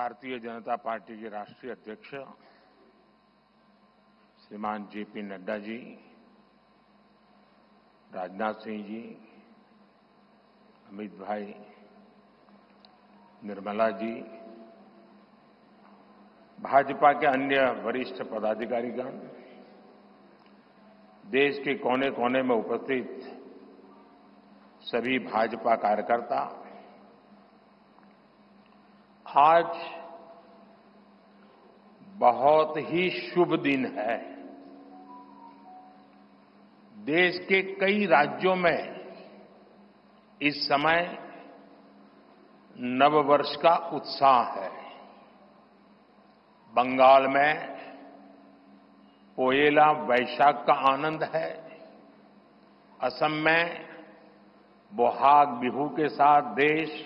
Bharatiya Janata party के राष्ट्रीय अध्यक्ष श्रीमान जेपी नड्डा जी, राजनाथ सिंह जी, अमित भाई, निर्मला जी, भाजपा के अन्य वरिष्ठ पदाधिकारीगण, देश के कोने कोने में उपस्थित सभी भाजपा कार्यकर्ता, आज बहुत ही शुभ दिन है। देश के कई राज्यों में इस समय नववर्ष का उत्साह है। बंगाल में पोयला वैशाख का आनंद है। असम में बोहाग बिहू के साथ देश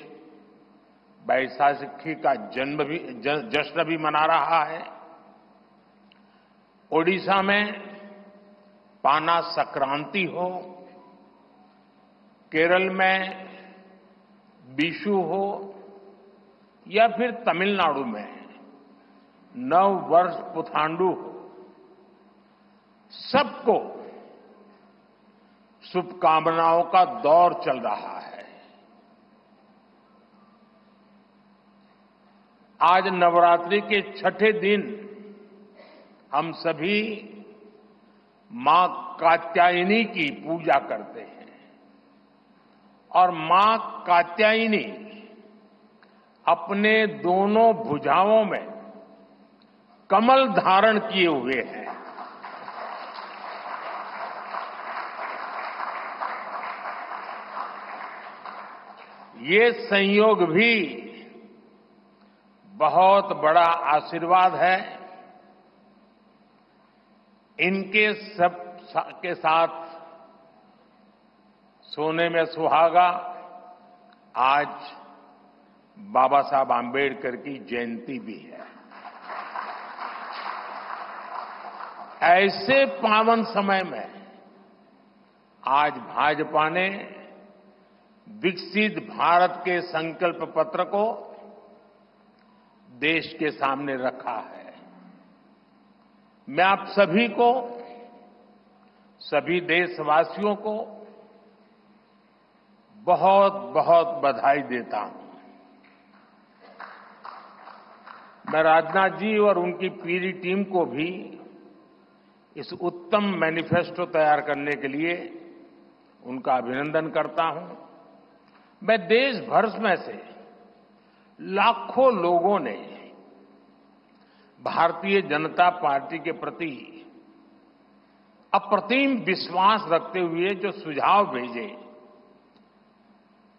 बैसाखी का जश्न भी मना रहा है। ओडिशा में पाना संक्रांति हो, केरल में बिशु हो या फिर तमिलनाडु में नव वर्ष पुथांडु हो, सबको शुभकामनाओं का दौर चल रहा है। आज नवरात्रि के छठे दिन हम सभी मां कात्यायनी की पूजा करते हैं और मां कात्यायनी अपने दोनों भुजाओं में कमल धारण किए हुए हैं। ये संयोग भी बहुत बड़ा आशीर्वाद है। इनके सब के साथ सोने में सुहागा आज बाबा साहब आंबेडकर की जयंती भी है। ऐसे पावन समय में आज भाजपा ने विकसित भारत के संकल्प पत्र को देश के सामने रखा है। मैं आप सभी को, सभी देशवासियों को बहुत बहुत बधाई देता हूं। मैं राजनाथ जी और उनकी पूरी टीम को भी इस उत्तम मैनिफेस्टो तैयार करने के लिए उनका अभिनंदन करता हूं। मैं देश भर में से लाखों लोगों ने भारतीय जनता पार्टी के प्रति अप्रतिम विश्वास रखते हुए जो सुझाव भेजे,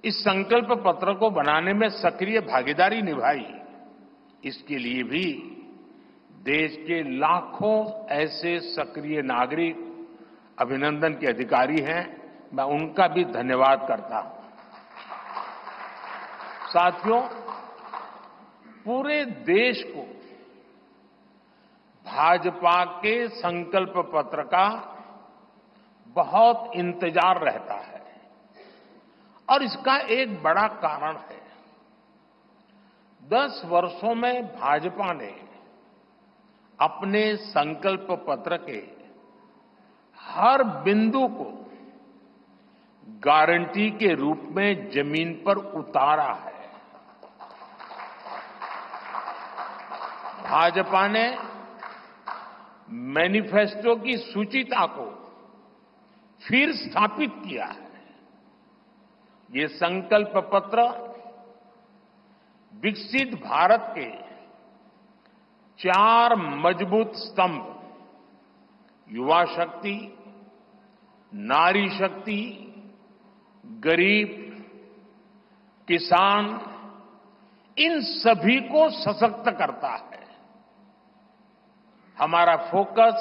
इस संकल्प पत्र को बनाने में सक्रिय भागीदारी निभाई, इसके लिए भी देश के लाखों ऐसे सक्रिय नागरिक अभिनंदन के अधिकारी हैं। मैं उनका भी धन्यवाद करता हूं। साथियों, पूरे देश को भाजपा के संकल्प पत्र का बहुत इंतजार रहता है और इसका एक बड़ा कारण है। 10 वर्षों में भाजपा ने अपने संकल्प पत्र के हर बिंदु को गारंटी के रूप में जमीन पर उतारा है। भाजपा ने मैनिफेस्टो की सूचिता को फिर स्थापित किया है। ये संकल्प पत्र विकसित भारत के 4 मजबूत स्तंभ, युवा शक्ति, नारी शक्ति, गरीब, किसान, इन सभी को सशक्त करता है। हमारा फोकस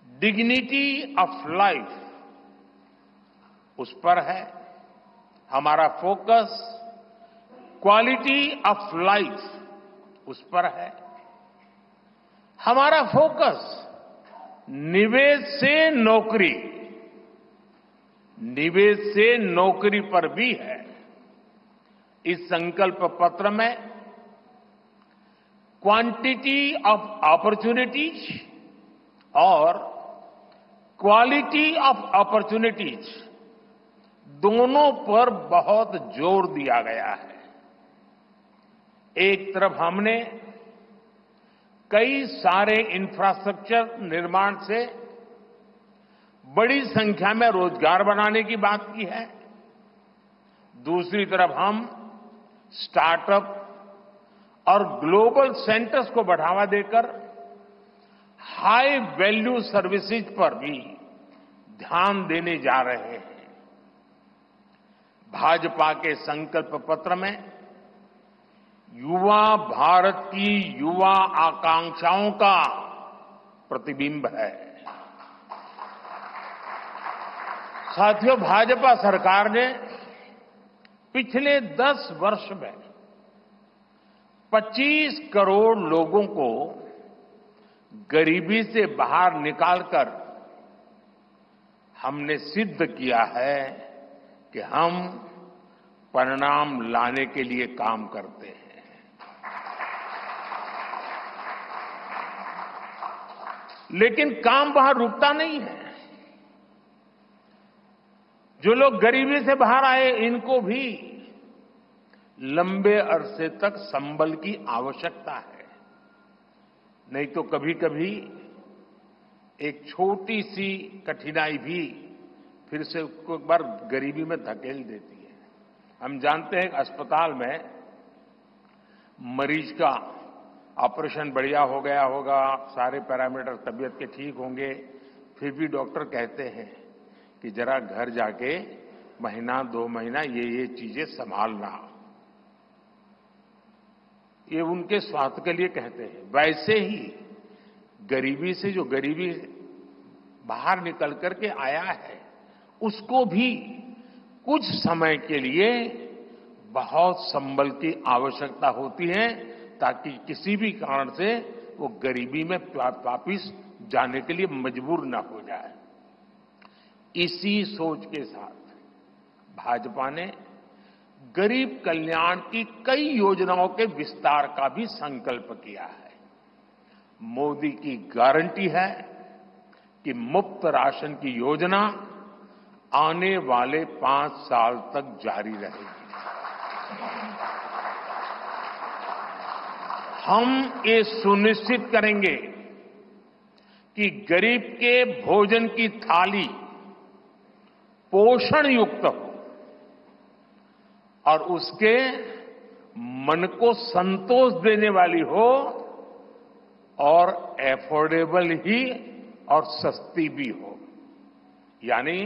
डिग्निटी ऑफ लाइफ उस पर है। हमारा फोकस क्वालिटी ऑफ लाइफ उस पर है। हमारा फोकस निवेश से नौकरी, निवेश से नौकरी पर भी है। इस संकल्प पत्र में क्वांटिटी ऑफ अपॉर्चुनिटीज और क्वालिटी ऑफ अपॉर्चुनिटीज दोनों पर बहुत जोर दिया गया है। एक तरफ हमने कई सारे इंफ्रास्ट्रक्चर निर्माण से बड़ी संख्या में रोजगार बनाने की बात की है। दूसरी तरफ हम स्टार्टअप और ग्लोबल सेंटर्स को बढ़ावा देकर हाई वैल्यू सर्विसेज पर भी ध्यान देने जा रहे हैं। भाजपा के संकल्प पत्र में युवा भारत की युवा आकांक्षाओं का प्रतिबिंब है। साथियों, भाजपा सरकार ने पिछले 10 वर्ष में 25 करोड़ लोगों को गरीबी से बाहर निकालकर हमने सिद्ध किया है कि हम परिणाम लाने के लिए काम करते हैं। लेकिन काम वहां रुकता नहीं है। जो लोग गरीबी से बाहर आए, इनको भी लंबे अरसे तक संबल की आवश्यकता है। नहीं तो कभी कभी एक छोटी सी कठिनाई भी फिर से उसको एक बार गरीबी में धकेल देती है। हम जानते हैं कि अस्पताल में मरीज का ऑपरेशन बढ़िया हो गया होगा, सारे पैरामीटर तबीयत के ठीक होंगे, फिर भी डॉक्टर कहते हैं कि जरा घर जाके महीना 2 महीना ये चीजें संभालना। ये उनके स्वास्थ्य के लिए कहते हैं। वैसे ही गरीबी से जो गरीबी बाहर निकल करके आया है, उसको भी कुछ समय के लिए बहुत संबल की आवश्यकता होती है, ताकि किसी भी कारण से वो गरीबी में वापिस जाने के लिए मजबूर न हो जाए। इसी सोच के साथ भाजपा ने गरीब कल्याण की कई योजनाओं के विस्तार का भी संकल्प किया है। मोदी की गारंटी है कि मुफ्त राशन की योजना आने वाले 5 साल तक जारी रहेगी। हम ये सुनिश्चित करेंगे कि गरीब के भोजन की थाली पोषण युक्त हो और उसके मन को संतोष देने वाली हो और एफोर्डेबल ही और सस्ती भी हो। यानी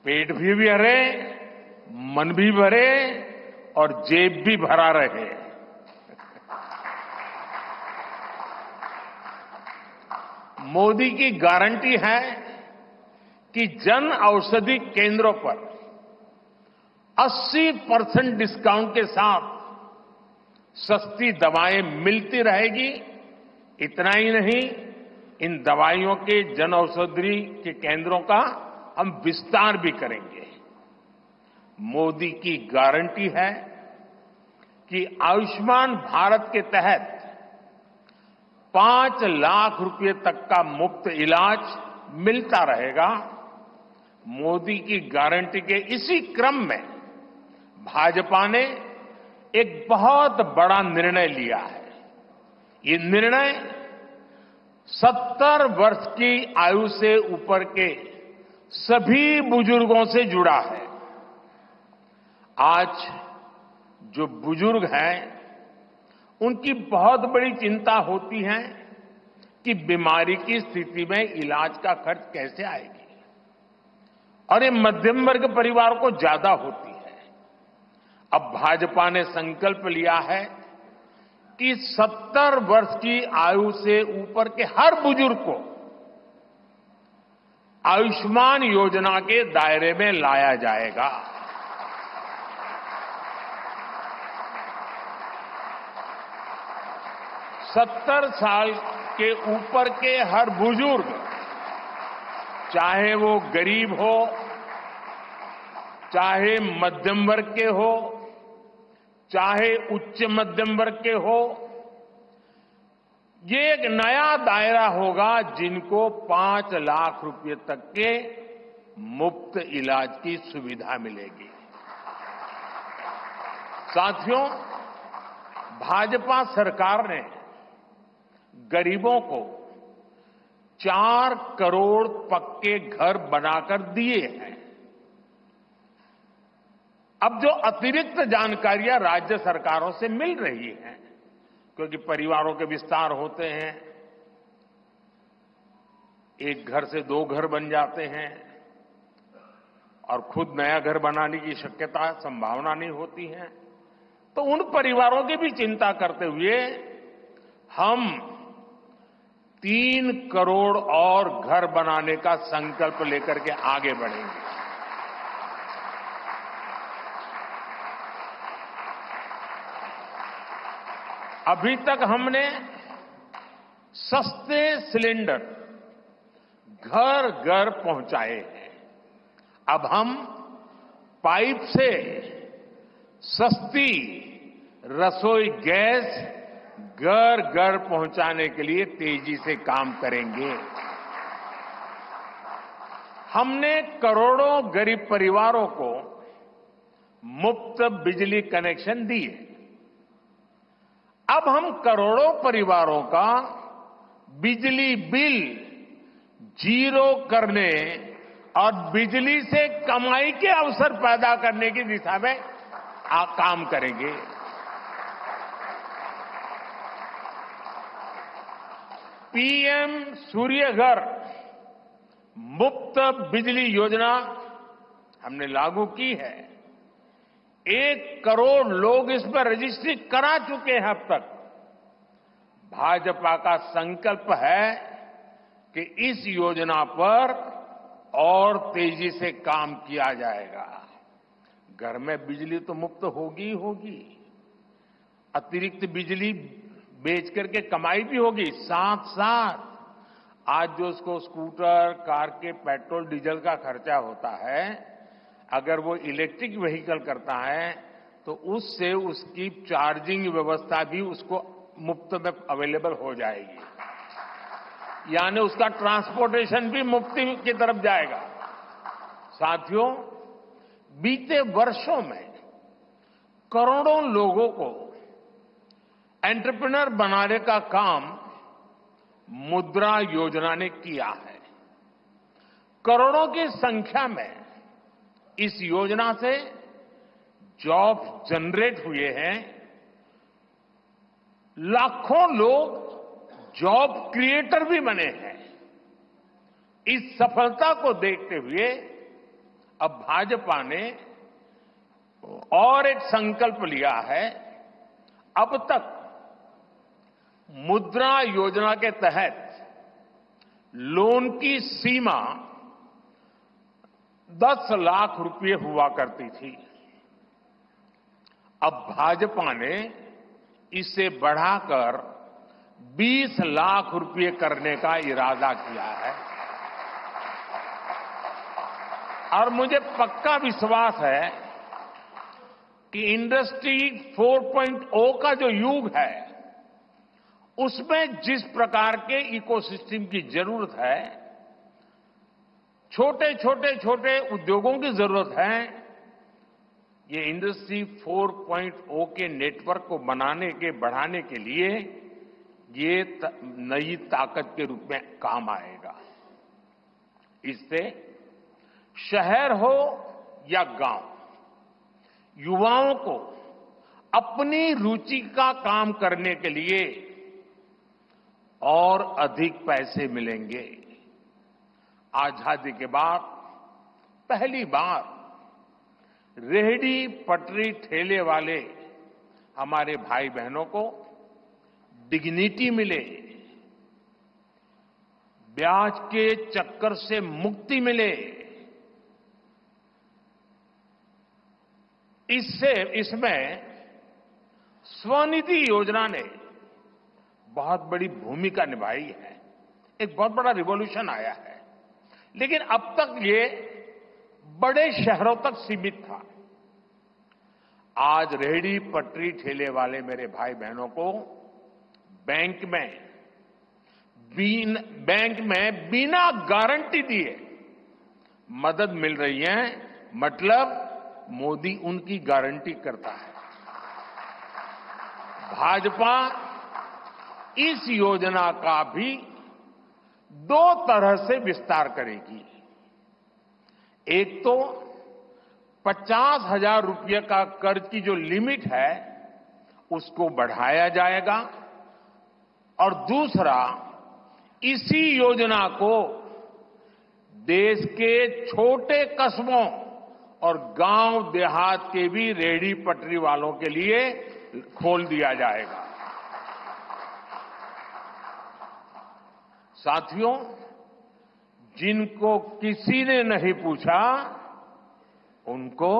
पेट भी भरे, मन भी भरे और जेब भी भरा रहे। मोदी की गारंटी है कि जन औषधि केंद्रों पर 80% डिस्काउंट के साथ सस्ती दवाएं मिलती रहेगी। इतना ही नहीं, इन दवाइयों के जन औषधि के केंद्रों का हम विस्तार भी करेंगे। मोदी की गारंटी है कि आयुष्मान भारत के तहत 5 लाख रुपए तक का मुफ्त इलाज मिलता रहेगा। मोदी की गारंटी के इसी क्रम में भाजपा ने एक बहुत बड़ा निर्णय लिया है। ये निर्णय 70 वर्ष की आयु से ऊपर के सभी बुजुर्गों से जुड़ा है। आज जो बुजुर्ग हैं, उनकी बहुत बड़ी चिंता होती है कि बीमारी की स्थिति में इलाज का खर्च कैसे आएगी, और ये मध्यम वर्ग परिवार को ज्यादा होती है। अब भाजपा ने संकल्प लिया है कि 70 वर्ष की आयु से ऊपर के हर बुजुर्ग को आयुष्मान योजना के दायरे में लाया जाएगा। सत्तर साल के ऊपर के हर बुजुर्ग, चाहे वो गरीब हो, चाहे मध्यम वर्ग के हो, चाहे उच्च मध्यम वर्ग के हो, ये एक नया दायरा होगा जिनको 5 लाख रुपए तक के मुफ्त इलाज की सुविधा मिलेगी। साथियों, भाजपा सरकार ने गरीबों को 4 करोड़ पक्के घर बनाकर दिए हैं। अब जो अतिरिक्त जानकारियां राज्य सरकारों से मिल रही हैं, क्योंकि परिवारों के विस्तार होते हैं, एक घर से 2 घर बन जाते हैं और खुद नया घर बनाने की शक्यता संभावना नहीं होती है, तो उन परिवारों की भी चिंता करते हुए हम 3 करोड़ और घर बनाने का संकल्प लेकर के आगे बढ़ेंगे। अभी तक हमने सस्ते सिलेंडर घर घर पहुंचाए हैं। अब हम पाइप से सस्ती रसोई गैस घर घर पहुंचाने के लिए तेजी से काम करेंगे। हमने करोड़ों गरीब परिवारों को मुफ्त बिजली कनेक्शन दिए। अब हम करोड़ों परिवारों का बिजली बिल जीरो करने और बिजली से कमाई के अवसर पैदा करने की दिशा में काम करेंगे। पीएम सूर्य घर मुफ्त बिजली योजना हमने लागू की है। 1 करोड़ लोग इस पर रजिस्ट्री करा चुके हैं अब तक। भाजपा का संकल्प है कि इस योजना पर और तेजी से काम किया जाएगा। घर में बिजली तो मुफ्त होगी ही होगी, अतिरिक्त बिजली बेच करके कमाई भी होगी। साथ साथ आज जो उसको स्कूटर, कार के पेट्रोल डीजल का खर्चा होता है, अगर वो इलेक्ट्रिक व्हीकल करता है तो उससे उसकी चार्जिंग व्यवस्था भी उसको मुफ्त में अवेलेबल हो जाएगी, यानी उसका ट्रांसपोर्टेशन भी मुफ्ती की तरफ जाएगा। साथियों, बीते वर्षों में करोड़ों लोगों को एंटरप्रेन्योर बनाने का काम मुद्रा योजना ने किया है। करोड़ों की संख्या में इस योजना से जॉब जनरेट हुए हैं। लाखों लोग जॉब क्रिएटर भी बने हैं। इस सफलता को देखते हुए अब भाजपा ने और एक संकल्प लिया है। अब तक मुद्रा योजना के तहत लोन की सीमा 10 लाख रुपए हुआ करती थी। अब भाजपा ने इसे बढ़ाकर 20 लाख रुपए करने का इरादा किया है और मुझे पक्का विश्वास है कि इंडस्ट्री 4.0 का जो युग है, उसमें जिस प्रकार के इकोसिस्टम की जरूरत है, छोटे उद्योगों की जरूरत है, ये इंडस्ट्री 4.0 के नेटवर्क को बढ़ाने के लिए ये नई ताकत के रूप में काम आएगा। इससे शहर हो या गांव, युवाओं को अपनी रुचि का काम करने के लिए और अधिक पैसे मिलेंगे। आजादी के बाद पहली बार रेहड़ी पटरी ठेले वाले हमारे भाई बहनों को डिग्निटी मिले, ब्याज के चक्कर से मुक्ति मिले। इसमें स्वनिधि योजना ने बहुत बड़ी भूमिका निभाई है। एक बहुत बड़ा रिवॉल्यूशन आया है, लेकिन अब तक ये बड़े शहरों तक सीमित था। आज रेहड़ी पटरी ठेले वाले मेरे भाई बहनों को बैंक में बैंक में बिना गारंटी दिए मदद मिल रही है, मतलब मोदी उनकी गारंटी करता है। भाजपा इस योजना का भी 2 तरह से विस्तार करेगी। एक तो 50,000 रुपये का कर्ज की जो लिमिट है उसको बढ़ाया जाएगा, और दूसरा, इसी योजना को देश के छोटे कस्बों और गांव देहात के भी रेहड़ी पटरी वालों के लिए खोल दिया जाएगा। साथियों, जिनको किसी ने नहीं पूछा उनको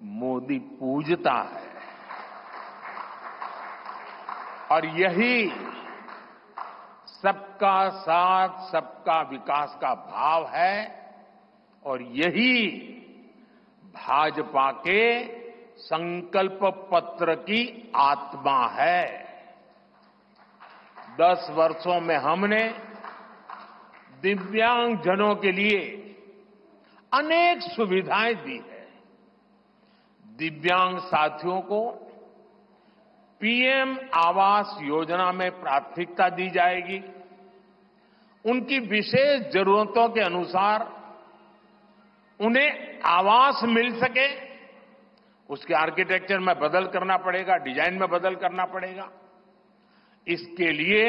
मोदी पूजता है, और यही सबका साथ सबका विकास का भाव है, और यही भाजपा के संकल्प पत्र की आत्मा है। 10 वर्षों में हमने दिव्यांगजनों के लिए अनेक सुविधाएं दी है। दिव्यांग साथियों को पीएम आवास योजना में प्राथमिकता दी जाएगी। उनकी विशेष जरूरतों के अनुसार उन्हें आवास मिल सके, उसके आर्किटेक्चर में बदल करना पड़ेगा, डिजाइन में बदल करना पड़ेगा। इसके लिए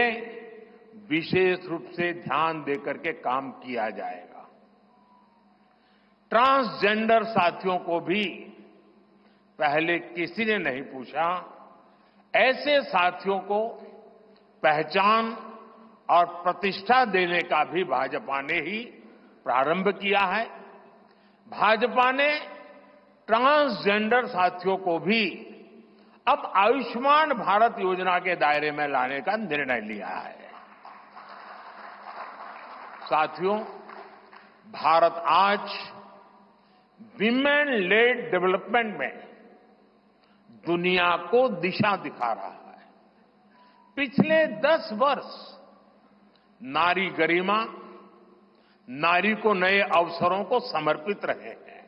विशेष रूप से ध्यान देकर के काम किया जाएगा। ट्रांसजेंडर साथियों को भी पहले किसी ने नहीं पूछा, ऐसे साथियों को पहचान और प्रतिष्ठा देने का भी भाजपा ने ही प्रारंभ किया है। भाजपा ने ट्रांसजेंडर साथियों को भी अब आयुष्मान भारत योजना के दायरे में लाने का निर्णय लिया है। साथियों, भारत आज विमेन लेड डेवलपमेंट में दुनिया को दिशा दिखा रहा है। पिछले 10 वर्ष नारी गरिमा, नारी को नए अवसरों को समर्पित रहे हैं।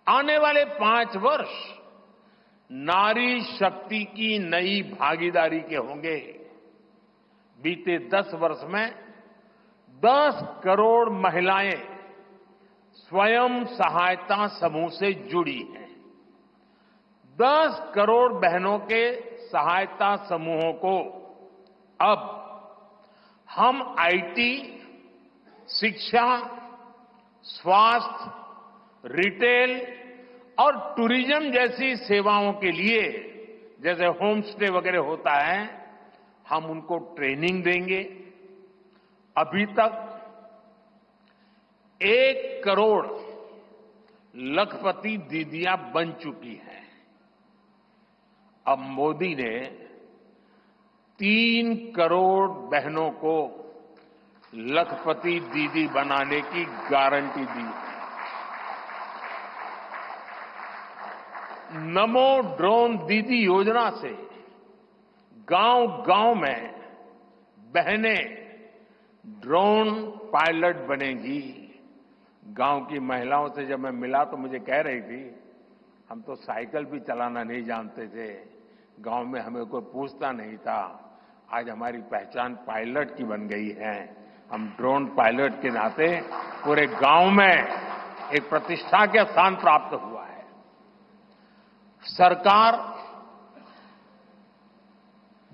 आने वाले 5 वर्ष नारी शक्ति की नई भागीदारी के होंगे। बीते 10 वर्ष में 10 करोड़ महिलाएं स्वयं सहायता समूह से जुड़ी हैं। 10 करोड़ बहनों के सहायता समूहों को अब हम आईटी, शिक्षा, स्वास्थ्य, रिटेल और टूरिज्म जैसी सेवाओं के लिए, जैसे होम स्टे वगैरह होता है, हम उनको ट्रेनिंग देंगे। अभी तक 1 करोड़ लखपति दीदियां बन चुकी हैं। अब मोदी ने 3 करोड़ बहनों को लखपति दीदी बनाने की गारंटी दी है। नमो ड्रोन दीदी योजना से गांव-गांव में बहनें ड्रोन पायलट बनेंगी। गांव की महिलाओं से जब मैं मिला तो मुझे कह रही थी, हम तो साइकिल भी चलाना नहीं जानते थे, गांव में हमें कोई पूछता नहीं था, आज हमारी पहचान पायलट की बन गई है। हम ड्रोन पायलट के नाते पूरे गांव में एक प्रतिष्ठा का स्थान प्राप्त हुआ है। सरकार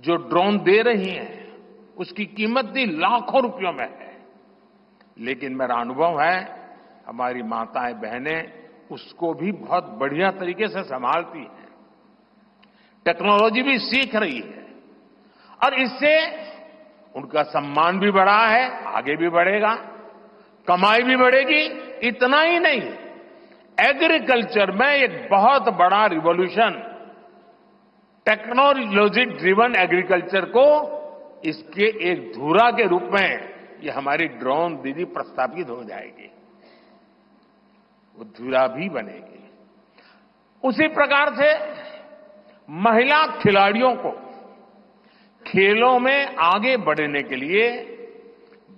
जो ड्रोन दे रही है उसकी कीमत भी लाखों रुपयों में है, लेकिन मेरा अनुभव है हमारी माताएं बहनें उसको भी बहुत बढ़िया तरीके से संभालती हैं। टेक्नोलॉजी भी सीख रही है और इससे उनका सम्मान भी बढ़ा है, आगे भी बढ़ेगा, कमाई भी बढ़ेगी। इतना ही नहीं, एग्रीकल्चर में एक बहुत बड़ा रिवॉल्यूशन, टेक्नोलॉजी ड्रिवन एग्रीकल्चर को इसके एक धुरा के रूप में ये हमारी ड्रोन दीदी प्रस्थापित हो जाएगी, वो धुरा भी बनेगी। उसी प्रकार से महिला खिलाड़ियों को खेलों में आगे बढ़ने के लिए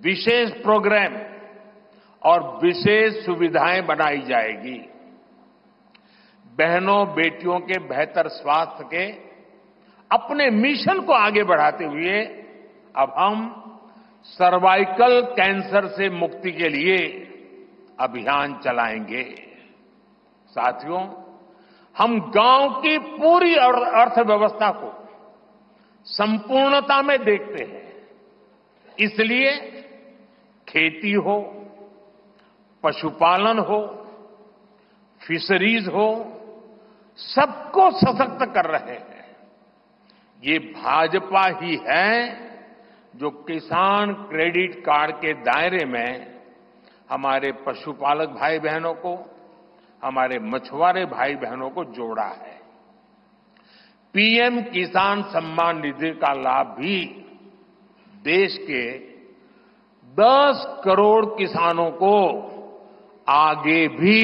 विशेष प्रोग्राम और विशेष सुविधाएं बनाई जाएगी। बहनों बेटियों के बेहतर स्वास्थ्य के अपने मिशन को आगे बढ़ाते हुए अब हम सर्वाइकल कैंसर से मुक्ति के लिए अभियान चलाएंगे। साथियों, हम गांव की पूरी अर्थव्यवस्था को संपूर्णता में देखते हैं। इसलिए खेती हो, पशुपालन हो, फिशरीज हो, सबको सशक्त कर रहे हैं। ये भाजपा ही है जो किसान क्रेडिट कार्ड के दायरे में हमारे पशुपालक भाई बहनों को, हमारे मछुआरे भाई बहनों को जोड़ा है। पीएम किसान सम्मान निधि का लाभ भी देश के 10 करोड़ किसानों को आगे भी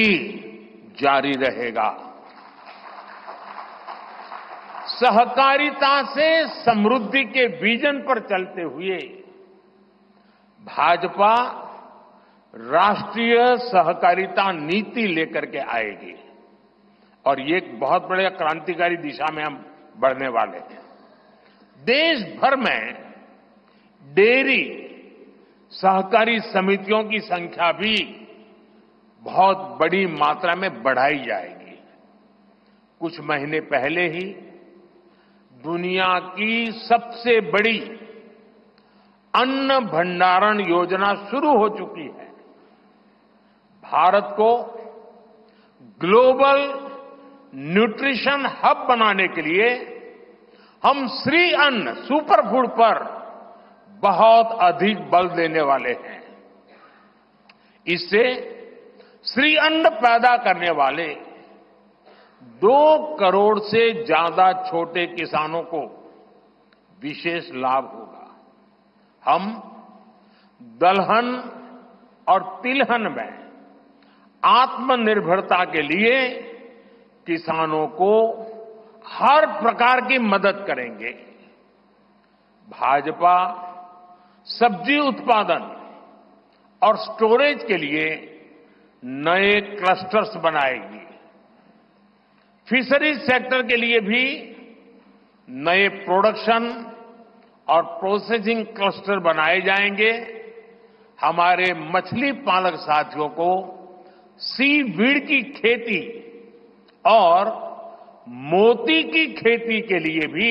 जारी रहेगा। सहकारिता से समृद्धि के विजन पर चलते हुए भाजपा राष्ट्रीय सहकारिता नीति लेकर के आएगी और ये एक बहुत बड़े क्रांतिकारी दिशा में हम बढ़ने वाले हैं। देश भर में डेयरी सहकारी समितियों की संख्या भी बहुत बड़ी मात्रा में बढ़ाई जाएगी। कुछ महीने पहले ही दुनिया की सबसे बड़ी अन्न भंडारण योजना शुरू हो चुकी है। भारत को ग्लोबल न्यूट्रिशन हब बनाने के लिए हम श्री अन्न सुपरफूड पर बहुत अधिक बल देने वाले हैं। इससे श्री अन्न पैदा करने वाले 2 करोड़ से ज्यादा छोटे किसानों को विशेष लाभ होगा। हम दलहन और तिलहन में आत्मनिर्भरता के लिए किसानों को हर प्रकार की मदद करेंगे। भाजपा सब्जी उत्पादन और स्टोरेज के लिए नए क्लस्टर्स बनाएगी। फिशरीज सेक्टर के लिए भी नए प्रोडक्शन और प्रोसेसिंग क्लस्टर बनाए जाएंगे। हमारे मछली पालक साथियों को सीवीड की खेती और मोती की खेती के लिए भी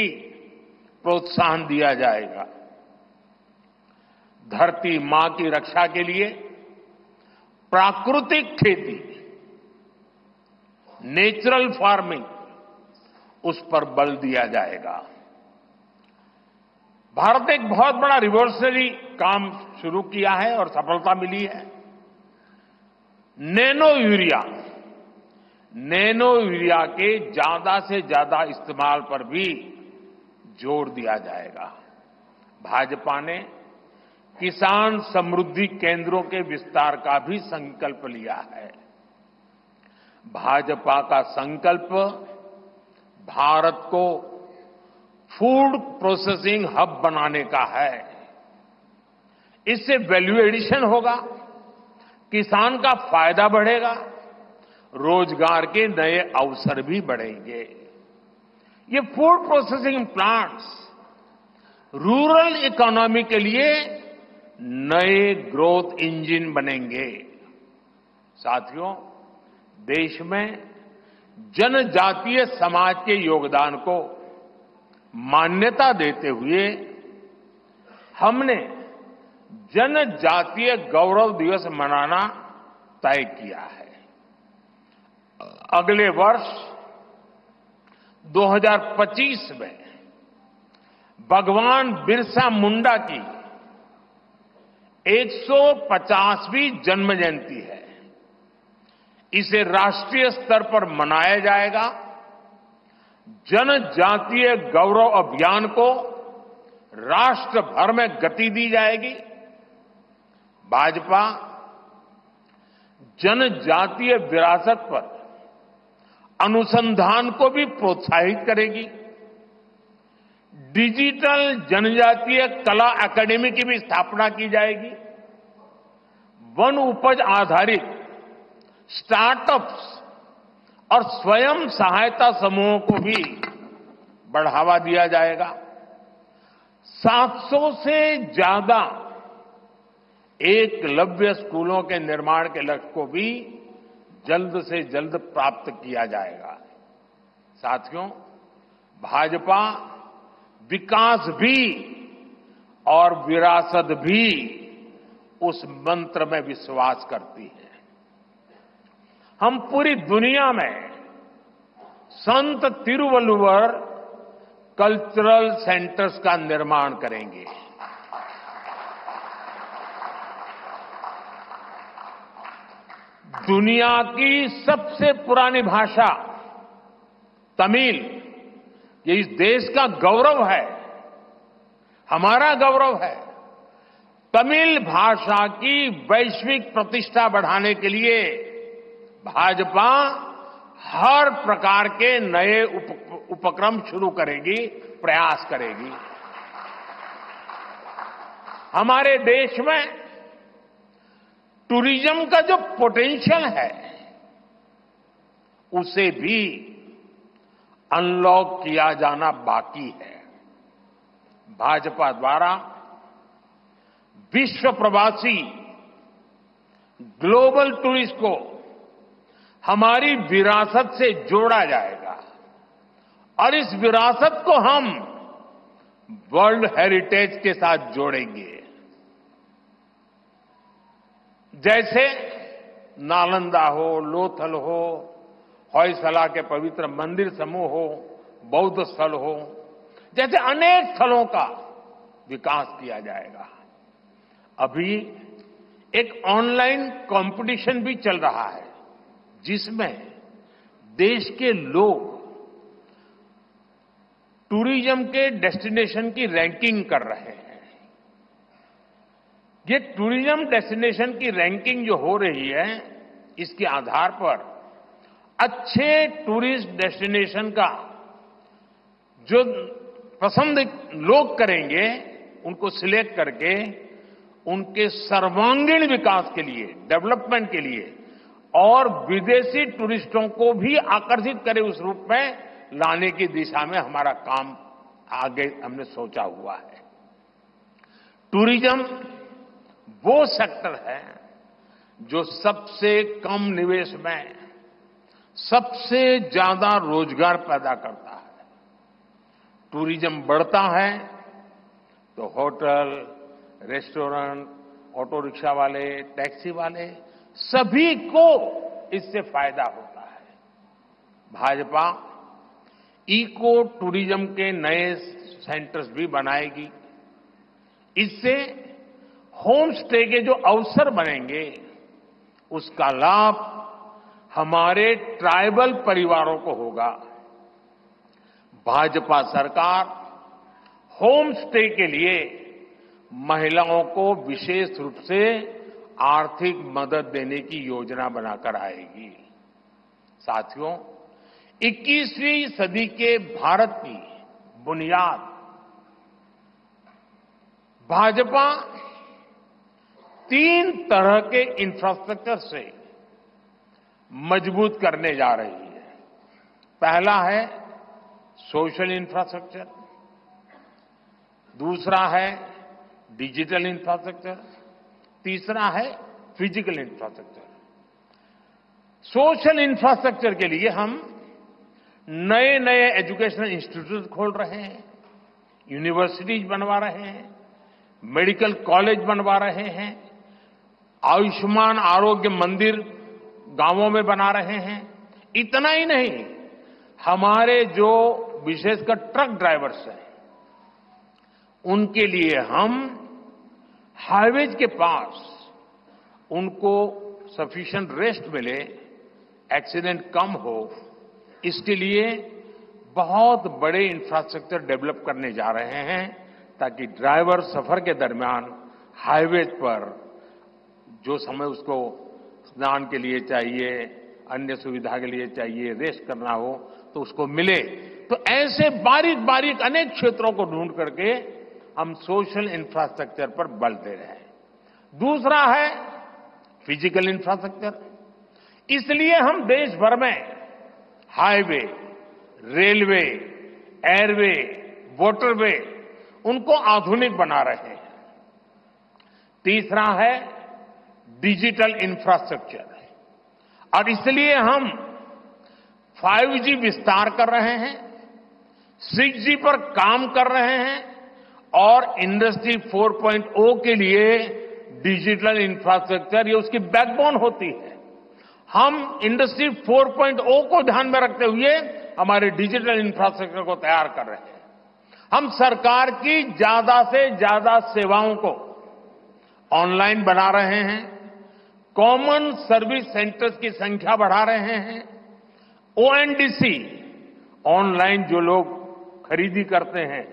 प्रोत्साहन दिया जाएगा। धरती मां की रक्षा के लिए प्राकृतिक खेती, नेचुरल फार्मिंग, उस पर बल दिया जाएगा। भारत ने एक बहुत बड़ा रिवॉल्यूशनरी काम शुरू किया है और सफलता मिली है। नैनो यूरिया के ज्यादा से ज्यादा इस्तेमाल पर भी जोर दिया जाएगा। भाजपा ने किसान समृद्धि केंद्रों के विस्तार का भी संकल्प लिया है। भाजपा का संकल्प भारत को फूड प्रोसेसिंग हब बनाने का है। इससे वैल्यू एडिशन होगा, किसान का फायदा बढ़ेगा, रोजगार के नए अवसर भी बढ़ेंगे। ये food processing plants rural economy के लिए नए ग्रोथ इंजन बनेंगे। साथियों, देश में जनजातीय समाज के योगदान को मान्यता देते हुए हमने जनजातीय गौरव दिवस मनाना तय किया है। अगले वर्ष 2025 में भगवान बिरसा मुंडा की 150वीं जन्म जयंती है। इसे राष्ट्रीय स्तर पर मनाया जाएगा। जनजातीय गौरव अभियान को राष्ट्र भर में गति दी जाएगी। भाजपा जनजातीय विरासत पर अनुसंधान को भी प्रोत्साहित करेगी। डिजिटल जनजातीय कला अकादमी की भी स्थापना की जाएगी। वन उपज आधारित स्टार्टअप्स और स्वयं सहायता समूहों को भी बढ़ावा दिया जाएगा। 700 से ज्यादा एकलव्य स्कूलों के निर्माण के लक्ष्य को भी जल्द से जल्द प्राप्त किया जाएगा। साथियों, भाजपा विकास भी और विरासत भी उस मंत्र में विश्वास करती है। हम पूरी दुनिया में संत तिरुवल्लुवर कल्चरल सेंटर्स का निर्माण करेंगे। दुनिया की सबसे पुरानी भाषा तमिल, ये इस देश का गौरव है, हमारा गौरव है। तमिल भाषा की वैश्विक प्रतिष्ठा बढ़ाने के लिए भाजपा हर प्रकार के नए उपक्रम शुरू करेगी, प्रयास करेगी। हमारे देश में टूरिज्म का जो पोटेंशियल है, उसे भी अनलॉक किया जाना बाकी है। भाजपा द्वारा विश्व प्रवासी ग्लोबल टूरिस्ट को हमारी विरासत से जोड़ा जाएगा और इस विरासत को हम वर्ल्ड हेरिटेज के साथ जोड़ेंगे। जैसे नालंदा हो, लोथल हो, होयसला के पवित्र मंदिर समूह हो, बौद्ध स्थल हो, जैसे अनेक स्थलों का विकास किया जाएगा। अभी एक ऑनलाइन कंपटीशन भी चल रहा है, जिसमें देश के लोग टूरिज्म के डेस्टिनेशन की रैंकिंग कर रहे हैं। ये टूरिज्म डेस्टिनेशन की रैंकिंग जो हो रही है, इसके आधार पर अच्छे टूरिस्ट डेस्टिनेशन का जो पसंद लोग करेंगे, उनको सिलेक्ट करके उनके सर्वांगीण विकास के लिए, डेवलपमेंट के लिए और विदेशी टूरिस्टों को भी आकर्षित करे उस रूप में लाने की दिशा में हमारा काम आगे हमने सोचा हुआ है। टूरिज्म वो सेक्टर है जो सबसे कम निवेश में सबसे ज्यादा रोजगार पैदा करता है। टूरिज्म बढ़ता है तो होटल, रेस्टोरेंट, ऑटो रिक्शा वाले, टैक्सी वाले सभी को इससे फायदा होता है। भाजपा इको टूरिज्म के नए सेंटर्स भी बनाएगी। इससे होम स्टे के जो अवसर बनेंगे, उसका लाभ हमारे ट्राइबल परिवारों को होगा। भाजपा सरकार होम स्टे के लिए महिलाओं को विशेष रूप से आर्थिक मदद देने की योजना बनाकर आएगी। साथियों, 21वीं सदी के भारत की बुनियाद भाजपा 3 तरह के इंफ्रास्ट्रक्चर से मजबूत करने जा रही है। पहला है सोशल इंफ्रास्ट्रक्चर, दूसरा है डिजिटल इंफ्रास्ट्रक्चर, तीसरा है फिजिकल इंफ्रास्ट्रक्चर। सोशल इंफ्रास्ट्रक्चर के लिए हम नए नए एजुकेशनल इंस्टीट्यूट खोल रहे हैं, यूनिवर्सिटीज बनवा रहे हैं, मेडिकल कॉलेज बनवा रहे हैं, आयुष्मान आरोग्य मंदिर गांवों में बना रहे हैं। इतना ही नहीं, हमारे जो विशेषकर ट्रक ड्राइवर्स हैं, उनके लिए हम हाईवेज के पास उनको सफिशिएंट रेस्ट मिले, एक्सीडेंट कम हो, इसके लिए बहुत बड़े इंफ्रास्ट्रक्चर डेवलप करने जा रहे हैं, ताकि ड्राइवर सफर के दरमियान हाईवेज पर जो समय उसको स्नान के लिए चाहिए, अन्य सुविधा के लिए चाहिए, रेस्ट करना हो, तो उसको मिले। तो ऐसे बारीक बारीक अनेक क्षेत्रों को ढूंढ करके हम सोशल इंफ्रास्ट्रक्चर पर बल दे रहे हैं। दूसरा है फिजिकल इंफ्रास्ट्रक्चर। इसलिए हम देश भर में हाईवे, रेलवे, एयरवे, वाटरवे उनको आधुनिक बना रहे हैं। तीसरा है डिजिटल इंफ्रास्ट्रक्चर, और इसलिए हम 5G विस्तार कर रहे हैं, 6G पर काम कर रहे हैं और इंडस्ट्री 4.0 के लिए डिजिटल इंफ्रास्ट्रक्चर ये उसकी बैकबोन होती है। हम इंडस्ट्री 4.0 को ध्यान में रखते हुए हमारे डिजिटल इंफ्रास्ट्रक्चर को तैयार कर रहे हैं। हम सरकार की ज्यादा से ज्यादा सेवाओं को ऑनलाइन बना रहे हैं, कॉमन सर्विस सेंटर्स की संख्या बढ़ा रहे हैं, ओएनडीसी ऑनलाइन जो लोग खरीदी करते हैं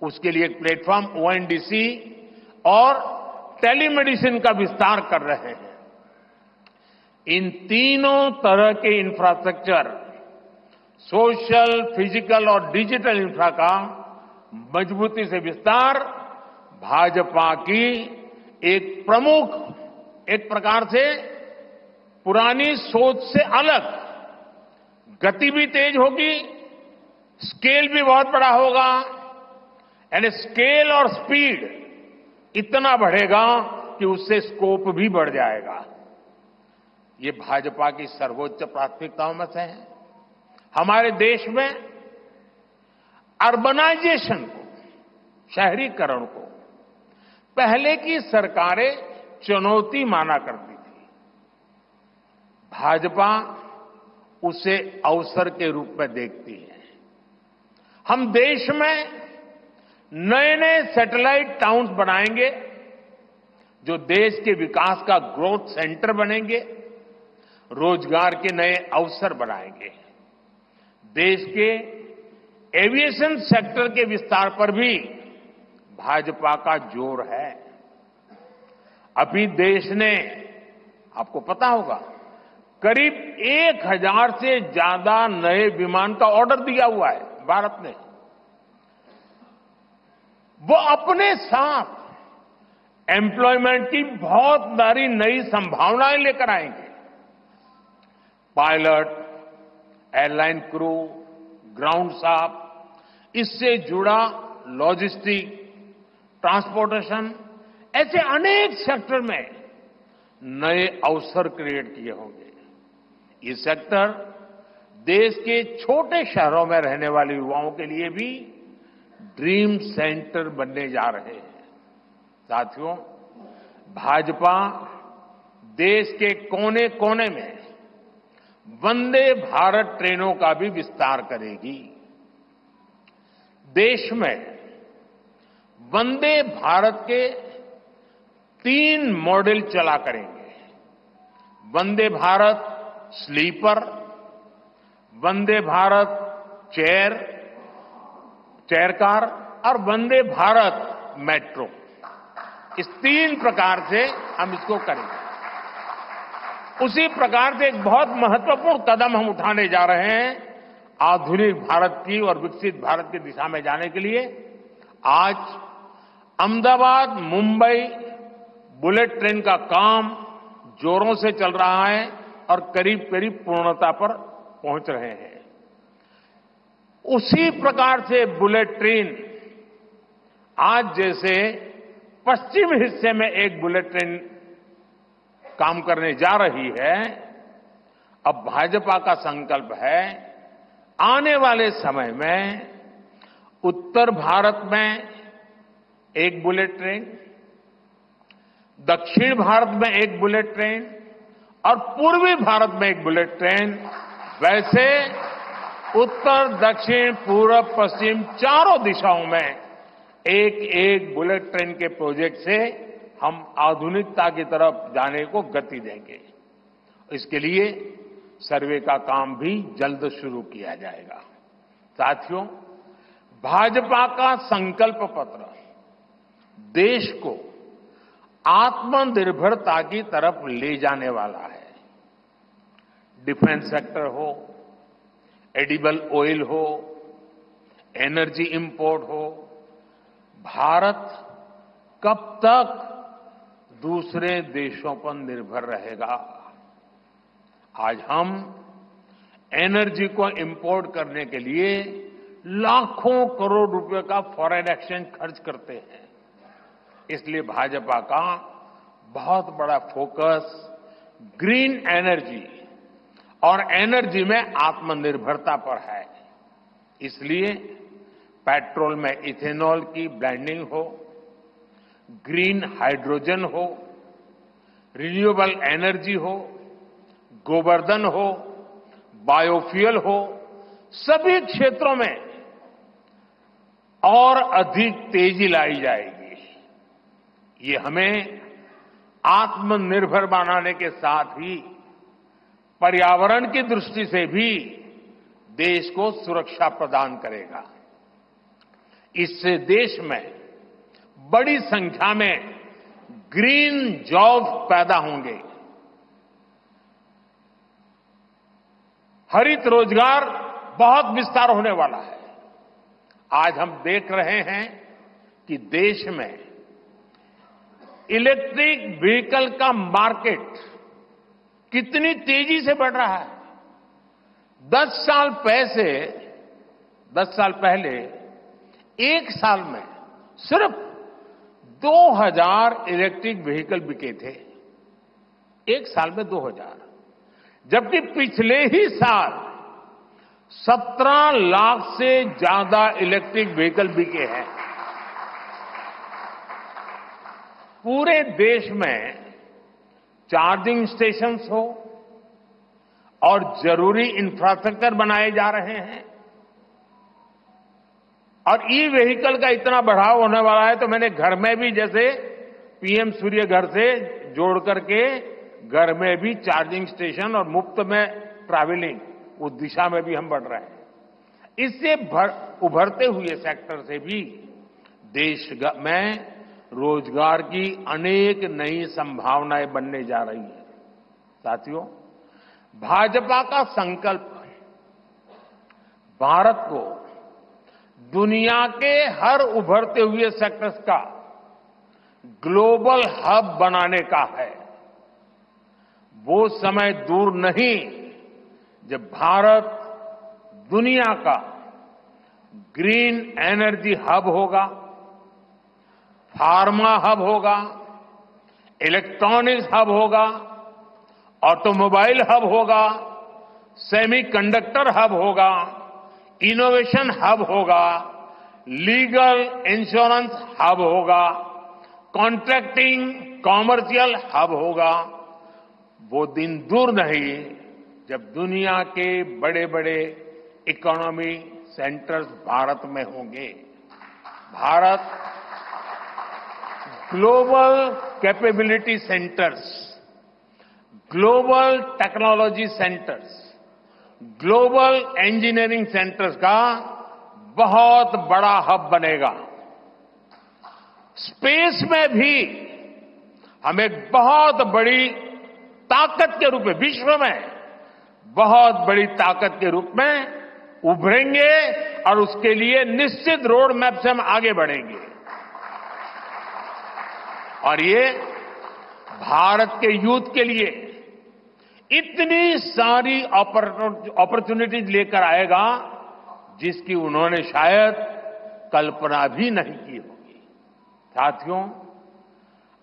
उसके लिए एक प्लेटफॉर्म ओएनडीसी और टेलीमेडिसिन का विस्तार कर रहे हैं। इन तीनों तरह के इंफ्रास्ट्रक्चर, सोशल, फिजिकल और डिजिटल इंफ्रा का मजबूती से विस्तार भाजपा की एक प्रमुख, एक प्रकार से पुरानी सोच से अलग, गति भी तेज होगी, स्केल भी बहुत बड़ा होगा, यानी स्केल और स्पीड इतना बढ़ेगा कि उससे स्कोप भी बढ़ जाएगा। ये भाजपा की सर्वोच्च प्राथमिकताओं में से है। हमारे देश में अर्बनाइजेशन को, शहरीकरण को पहले की सरकारें चुनौती माना करती थी। भाजपा उसे अवसर के रूप में देखती है। हम देश में नए नए सैटेलाइट टाउन्स बनाएंगे जो देश के विकास का ग्रोथ सेंटर बनेंगे, रोजगार के नए अवसर बनाएंगे। देश के एविएशन सेक्टर के विस्तार पर भी भाजपा का जोर है। अभी देश ने, आपको पता होगा, करीब 1000 से ज्यादा नए विमान का ऑर्डर दिया हुआ है भारत ने। वो अपने साथ एम्प्लॉयमेंट की बहुत सारी नई संभावनाएं लेकर आएंगे। Pilot, airline crew, ground staff, इससे जुड़ा लॉजिस्टिक, ट्रांसपोर्टेशन, ऐसे अनेक सेक्टर में नए अवसर क्रिएट किए होंगे। ये सेक्टर देश के छोटे शहरों में रहने वाले युवाओं के लिए भी ड्रीम सेंटर बनने जा रहे हैं। साथियों, भाजपा देश के कोने कोने में वंदे भारत ट्रेनों का भी विस्तार करेगी। देश में वंदे भारत के 3 मॉडल चला करेंगे। Vande Bharat sleeper, Vande Bharat chair car और वंदे भारत मेट्रो। इस 3 प्रकार से हम इसको करेंगे। उसी प्रकार से एक बहुत महत्वपूर्ण कदम हम उठाने जा रहे हैं आधुनिक भारत की और विकसित भारत की दिशा में जाने के लिए। आज अहमदाबाद मुंबई बुलेट ट्रेन का काम जोरों से चल रहा है और करीब करीब पूर्णता पर पहुंच रहे हैं। उसी प्रकार से बुलेट ट्रेन आज जैसे पश्चिम हिस्से में एक बुलेट ट्रेन काम करने जा रही है, अब भाजपा का संकल्प है आने वाले समय में उत्तर भारत में एक बुलेट ट्रेन, दक्षिण भारत में एक बुलेट ट्रेन और पूर्वी भारत में एक बुलेट ट्रेन, वैसे उत्तर, दक्षिण, पूर्व, पश्चिम चारों दिशाओं में एक एक बुलेट ट्रेन के प्रोजेक्ट से हम आधुनिकता की तरफ जाने को गति देंगे। इसके लिए सर्वे का काम भी जल्द शुरू किया जाएगा। साथियों, भाजपा का संकल्प पत्र देश को आत्मनिर्भरता की तरफ ले जाने वाला है। डिफेंस सेक्टर हो, एडिबल ऑयल हो, एनर्जी इंपोर्ट हो, भारत कब तक दूसरे देशों पर निर्भर रहेगा? आज हम एनर्जी को इंपोर्ट करने के लिए लाखों करोड़ रुपए का फॉरेन एक्सचेंज खर्च करते हैं। इसलिए भाजपा का बहुत बड़ा फोकस ग्रीन एनर्जी और एनर्जी में आत्मनिर्भरता पर है। इसलिए पेट्रोल में इथेनॉल की ब्लेंडिंग हो, ग्रीन हाइड्रोजन हो, रिन्यूएबल एनर्जी हो, गोवर्धन हो, बायोफ्यूल हो, सभी क्षेत्रों में और अधिक तेजी लाई जाएगी। ये हमें आत्मनिर्भर बनाने के साथ ही पर्यावरण की दृष्टि से भी देश को सुरक्षा प्रदान करेगा। इससे देश में बड़ी संख्या में ग्रीन जॉब पैदा होंगे, हरित रोजगार बहुत विस्तार होने वाला है। आज हम देख रहे हैं कि देश में इलेक्ट्रिक व्हीकल का मार्केट कितनी तेजी से बढ़ रहा है। 10 साल पहले एक साल में सिर्फ 2000 इलेक्ट्रिक व्हीकल बिके थे। एक साल में 2000, जबकि पिछले ही साल 17 लाख से ज्यादा इलेक्ट्रिक व्हीकल बिके हैं। पूरे देश में चार्जिंग स्टेशंस हो और जरूरी इंफ्रास्ट्रक्चर बनाए जा रहे हैं और ई व्हीकल का इतना बढ़ाव होने वाला है, तो मैंने घर में भी जैसे पीएम सूर्य घर से जोड़ करके घर में भी चार्जिंग स्टेशन और मुफ्त में ट्रैवलिंग, उस दिशा में भी हम बढ़ रहे हैं। इससे उभरते हुए सेक्टर से भी देश में रोजगार की अनेक नई संभावनाएं बनने जा रही है। साथियों, भाजपा का संकल्प भारत को दुनिया के हर उभरते हुए सेक्टर्स का ग्लोबल हब बनाने का है। वो समय दूर नहीं जब भारत दुनिया का ग्रीन एनर्जी हब होगा, फार्मा हब होगा, इलेक्ट्रॉनिक्स हब होगा, ऑटोमोबाइल हब होगा, सेमीकंडक्टर हब होगा, इनोवेशन हब होगा, लीगल इंश्योरेंस हब होगा, कॉन्ट्रैक्टिंग कॉमर्शियल हब होगा। वो दिन दूर नहीं जब दुनिया के बड़े बड़े इकोनॉमी सेंटर्स भारत में होंगे। Bharat global capability centres, global technology centres, global engineering centres का बहुत बड़ा हब बनेगा। स्पेस में भी हम एक बहुत बड़ी ताकत के रूप में, विश्व में बहुत बड़ी ताकत के रूप में उभरेंगे और उसके लिए निश्चित रोड मैप से हम आगे बढ़ेंगे। और ये भारत के यूथ के लिए इतनी सारी अपॉर्चुनिटीज लेकर आएगा जिसकी उन्होंने शायद कल्पना भी नहीं की होगी। साथियों,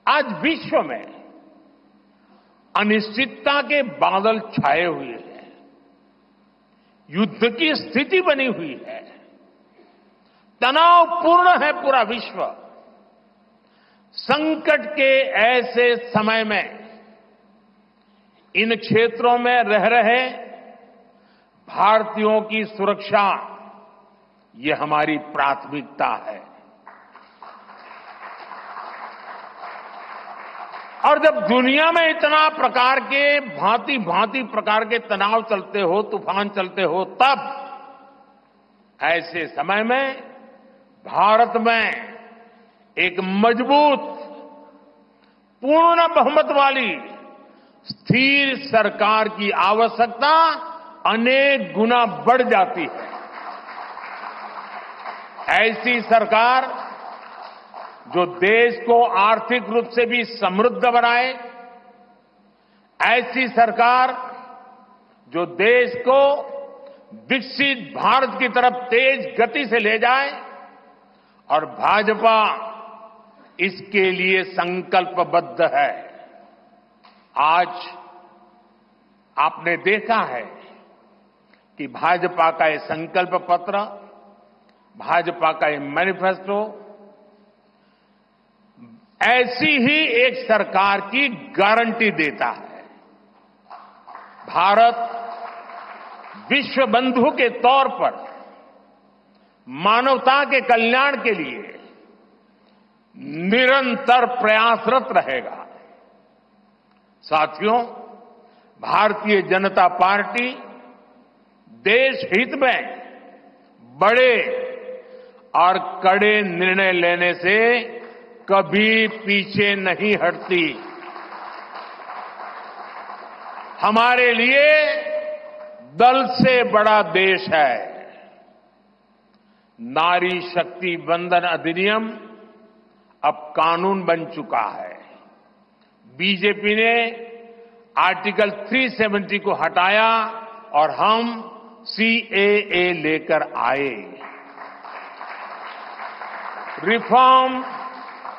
आज विश्व में अनिश्चितता के बादल छाए हुए हैं, युद्ध की स्थिति बनी हुई है, तनावपूर्ण है पूरा विश्व। संकट के ऐसे समय में इन क्षेत्रों में रह रहे भारतीयों की सुरक्षा, ये हमारी प्राथमिकता है। और जब दुनिया में इतना प्रकार के भांति भांति प्रकार के तनाव चलते हो, तूफान चलते हो, तब ऐसे समय में भारत में एक मजबूत, पूर्ण बहुमत वाली स्थिर सरकार की आवश्यकता अनेक गुना बढ़ जाती है। ऐसी सरकार जो देश को आर्थिक रूप से भी समृद्ध बनाए, ऐसी सरकार जो देश को विकसित भारत की तरफ तेज गति से ले जाए, और भाजपा इसके लिए संकल्पबद्ध है। आज आपने देखा है कि भाजपा का ये संकल्प पत्र, भाजपा का ये मैनिफेस्टो ऐसी ही एक सरकार की गारंटी देता है। भारत विश्व बंधु के तौर पर मानवता के कल्याण के लिए निरंतर प्रयासरत रहेगा। साथियों, भारतीय जनता पार्टी देश हित में बड़े और कड़े निर्णय लेने से कभी पीछे नहीं हटती। हमारे लिए दल से बड़ा देश है। नारी शक्ति वंदन अधिनियम अब कानून बन चुका है। बीजेपी ने आर्टिकल 370 को हटाया और हम सीएए लेकर आए। रिफॉर्म,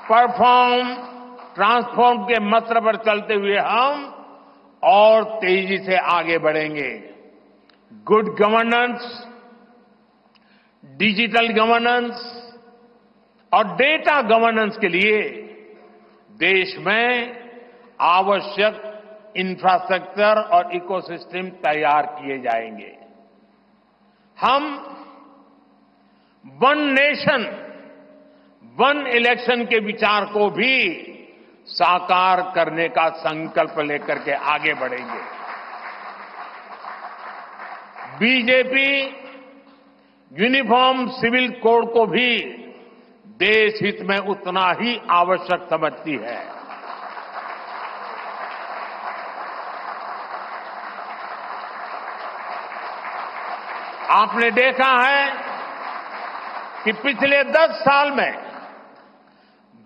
परफॉर्म, ट्रांसफॉर्म के मंत्र पर चलते हुए हम और तेजी से आगे बढ़ेंगे। गुड गवर्नेंस, डिजिटल गवर्नेंस और डेटा गवर्नेंस के लिए देश में आवश्यक इंफ्रास्ट्रक्चर और इकोसिस्टम तैयार किए जाएंगे। हम वन नेशन, वन इलेक्शन के विचार को भी साकार करने का संकल्प लेकर के आगे बढ़ेंगे। बीजेपी यूनिफॉर्म सिविल कोड को भी देश हित में उतना ही आवश्यक समझती है। आपने देखा है कि पिछले 10 साल में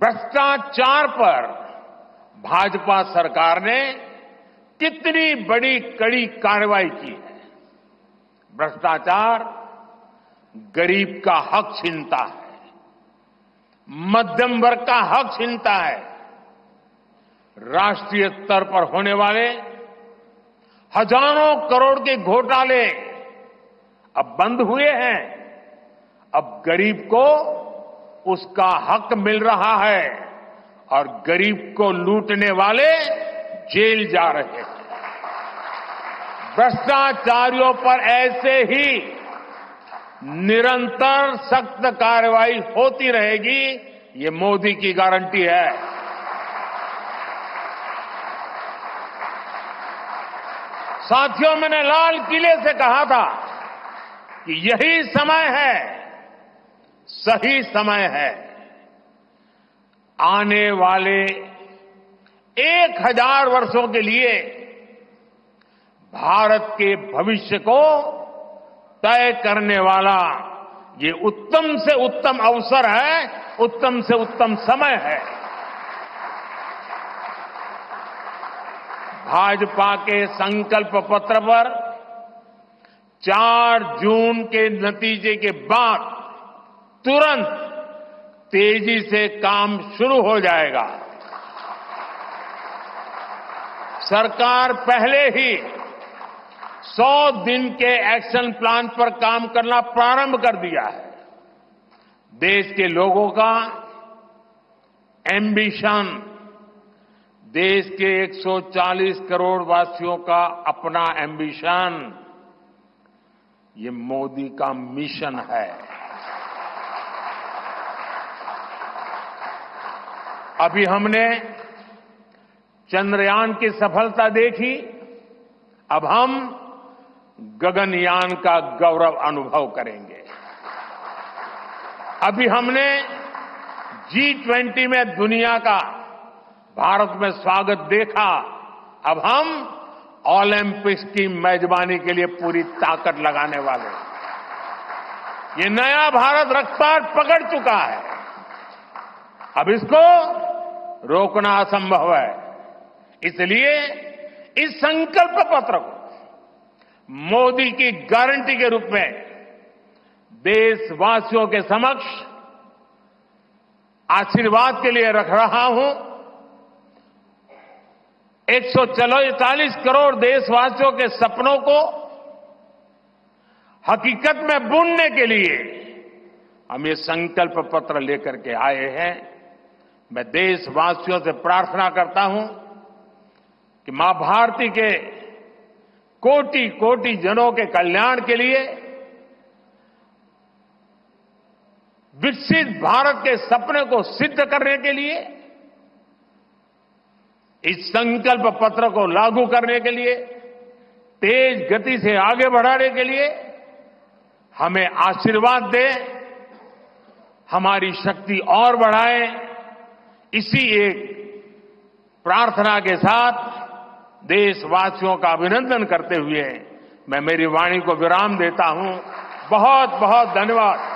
भ्रष्टाचार पर भाजपा सरकार ने कितनी बड़ी कड़ी कार्रवाई की है। भ्रष्टाचार गरीब का हक छीनता है, मध्यम वर्ग का हक छीनता है। राष्ट्रीय स्तर पर होने वाले हजारों करोड़ के घोटाले अब बंद हुए हैं। अब गरीब को उसका हक मिल रहा है और गरीब को लूटने वाले जेल जा रहे हैं। भ्रष्टाचारियों पर ऐसे ही निरंतर सख्त कार्रवाई होती रहेगी, ये मोदी की गारंटी है। साथियों, मैंने लाल किले से कहा था कि यही समय है, सही समय है। आने वाले 1000 वर्षों के लिए भारत के भविष्य को तय करने वाला ये उत्तम से उत्तम अवसर है, उत्तम से उत्तम समय है। भाजपा के संकल्प पत्र पर 4 जून के नतीजे के बाद तुरंत तेजी से काम शुरू हो जाएगा। सरकार पहले ही 100 दिन के एक्शन प्लान पर काम करना प्रारंभ कर दिया है। देश के लोगों का एम्बिशन, देश के 140 करोड़ वासियों का अपना एम्बिशन, ये मोदी का मिशन है। अभी हमने चंद्रयान की सफलता देखी, अब हम गगनयान का गौरव अनुभव करेंगे। अभी हमने G20 में दुनिया का भारत में स्वागत देखा, अब हम ओलंपिक्स की मेजबानी के लिए पूरी ताकत लगाने वाले हैं। ये नया भारत रफ्तार पकड़ चुका है। अब इसको रोकना असंभव है। इसलिए इस संकल्प पत्र को मोदी की गारंटी के रूप में देशवासियों के समक्ष आशीर्वाद के लिए रख रहा हूं। 144 करोड़ देशवासियों के सपनों को हकीकत में बुनने के लिए हम ये संकल्प पत्र लेकर के आए हैं। मैं देशवासियों से प्रार्थना करता हूं कि मां भारती के कोटि कोटि जनों के कल्याण के लिए, विकसित भारत के सपने को सिद्ध करने के लिए, इस संकल्प पत्र को लागू करने के लिए, तेज गति से आगे बढ़ाने के लिए हमें आशीर्वाद दें, हमारी शक्ति और बढ़ाएं। इसी एक प्रार्थना के साथ देशवासियों का अभिनंदन करते हुए मैं मेरी वाणी को विराम देता हूं। बहुत बहुत धन्यवाद।